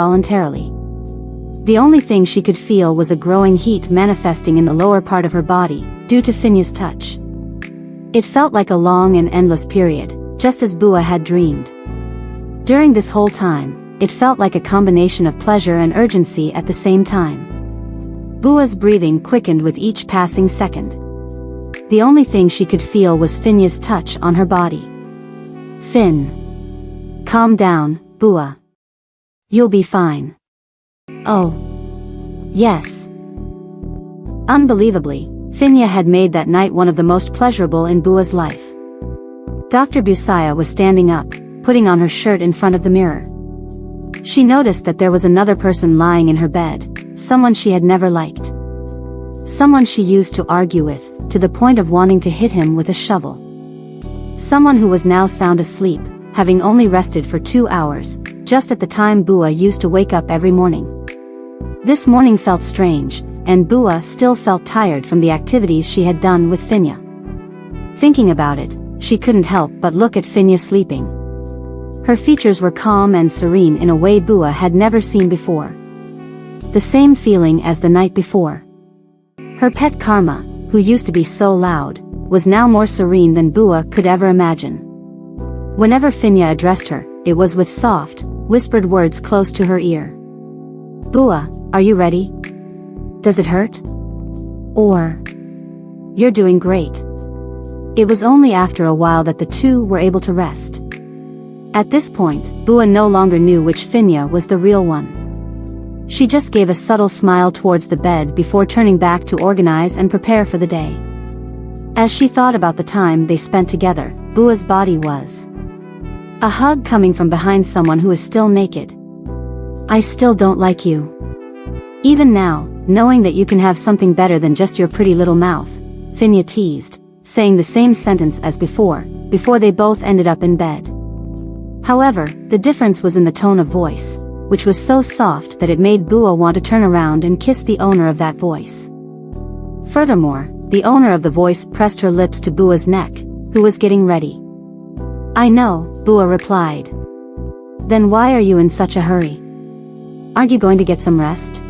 voluntarily. The only thing she could feel was a growing heat manifesting in the lower part of her body, due to Finya's touch. It felt like a long and endless period, just as Bua had dreamed. During this whole time, it felt like a combination of pleasure and urgency at the same time. Bua's breathing quickened with each passing second. The only thing she could feel was Finya's touch on her body. Fin. Calm down, Bua. You'll be fine. Oh. Yes. Unbelievably, Finya had made that night one of the most pleasurable in Bua's life. Dr. Busaya was standing up, putting on her shirt in front of the mirror. She noticed that there was another person lying in her bed, someone she had never liked. Someone she used to argue with, to the point of wanting to hit him with a shovel. Someone who was now sound asleep, having only rested for 2 hours, just at the time Bua used to wake up every morning. This morning felt strange, and Bua still felt tired from the activities she had done with Finya. Thinking about it, she couldn't help but look at Finya sleeping. Her features were calm and serene in a way Bua had never seen before. The same feeling as the night before. Her pet Karma, who used to be so loud, was now more serene than Bua could ever imagine. Whenever Finya addressed her, it was with soft, whispered words close to her ear. Bua, are you ready? Does it hurt? Or... You're doing great. It was only after a while that the two were able to rest. At this point, Bua no longer knew which Finya was the real one. She just gave a subtle smile towards the bed before turning back to organize and prepare for the day. As she thought about the time they spent together, Bua's body was a hug coming from behind someone who is still naked. I still don't like you. Even now, knowing that you can have something better than just your pretty little mouth, Finya teased, saying the same sentence as before they both ended up in bed. However, the difference was in the tone of voice, which was so soft that it made Bua want to turn around and kiss the owner of that voice. Furthermore, the owner of the voice pressed her lips to Bua's neck, who was getting ready. I know, Bua replied. Then why are you in such a hurry? Aren't you going to get some rest?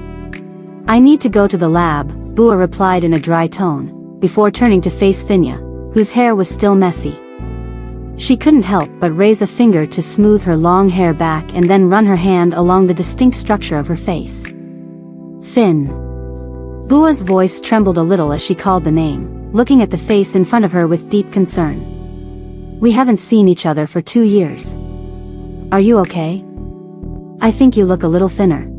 I need to go to the lab, Bua replied in a dry tone, before turning to face Finya, whose hair was still messy. She couldn't help but raise a finger to smooth her long hair back and then run her hand along the distinct structure of her face. Fin. Bua's voice trembled a little as she called the name, looking at the face in front of her with deep concern. We haven't seen each other for 2 years. Are you okay? I think you look a little thinner.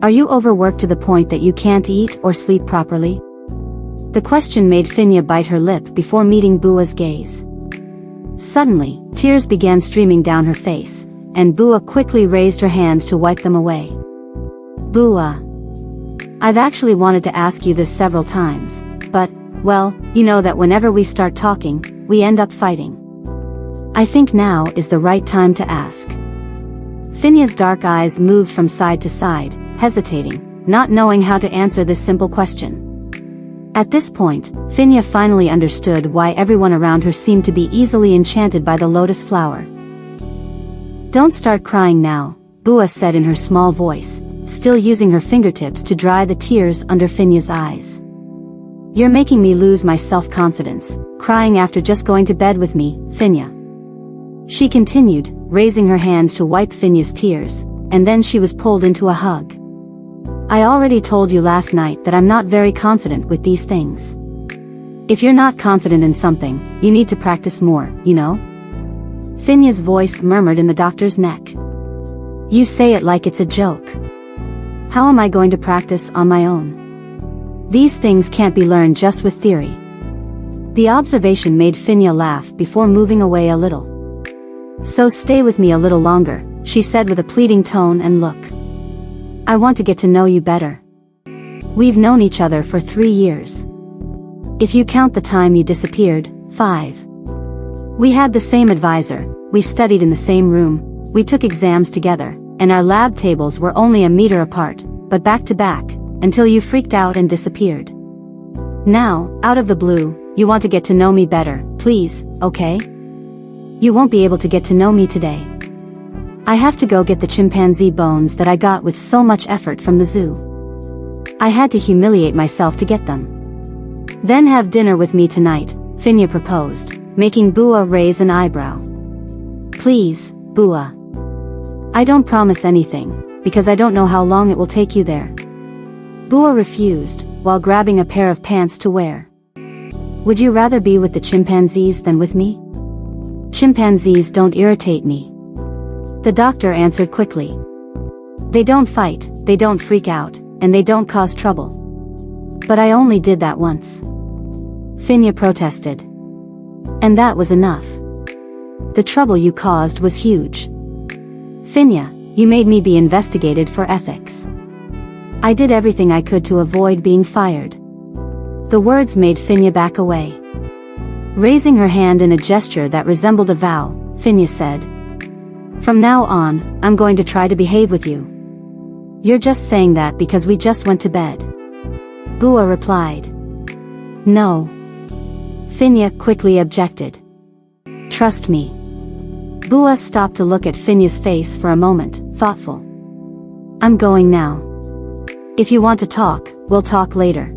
Are you overworked to the point that you can't eat or sleep properly? The question made Finya bite her lip before meeting Bua's gaze. Suddenly, tears began streaming down her face, and Bua quickly raised her hand to wipe them away. Bua. I've actually wanted to ask you this several times, but, well, you know that whenever we start talking, we end up fighting. I think now is the right time to ask. Finya's dark eyes moved from side to side, hesitating, not knowing how to answer this simple question. At this point, Finya finally understood why everyone around her seemed to be easily enchanted by the lotus flower. Don't start crying now, Bua said in her small voice, still using her fingertips to dry the tears under Finya's eyes. You're making me lose my self-confidence, crying after just going to bed with me, Finya. She continued, raising her hand to wipe Finya's tears, and then she was pulled into a hug. I already told you last night that I'm not very confident with these things. If you're not confident in something, you need to practice more, you know? Finya's voice murmured in the doctor's neck. You say it like it's a joke. How am I going to practice on my own? These things can't be learned just with theory. The observation made Finya laugh before moving away a little. So stay with me a little longer, she said with a pleading tone and look. I want to get to know you better. We've known each other for 3 years. If you count the time you disappeared, 5. We had the same advisor, we studied in the same room, we took exams together, and our lab tables were only a meter apart, but back to back, until you freaked out and disappeared. Now, out of the blue, you want to get to know me better, please, okay? You won't be able to get to know me today. I have to go get the chimpanzee bones that I got with so much effort from the zoo. I had to humiliate myself to get them. Then have dinner with me tonight, Finya proposed, making Bua raise an eyebrow. Please, Bua. I don't promise anything, because I don't know how long it will take you there. Bua refused, while grabbing a pair of pants to wear. Would you rather be with the chimpanzees than with me? Chimpanzees don't irritate me. The doctor answered quickly. They don't fight, they don't freak out, and they don't cause trouble. But I only did that once. Finya protested. And that was enough. The trouble you caused was huge. Finya, you made me be investigated for ethics. I did everything I could to avoid being fired. The words made Finya back away. Raising her hand in a gesture that resembled a vow, Finya said, From now on, I'm going to try to behave with you. You're just saying that because we just went to bed. Bua replied. No. Finya quickly objected. Trust me. Bua stopped to look at Finya's face for a moment, thoughtful. I'm going now. If you want to talk, we'll talk later.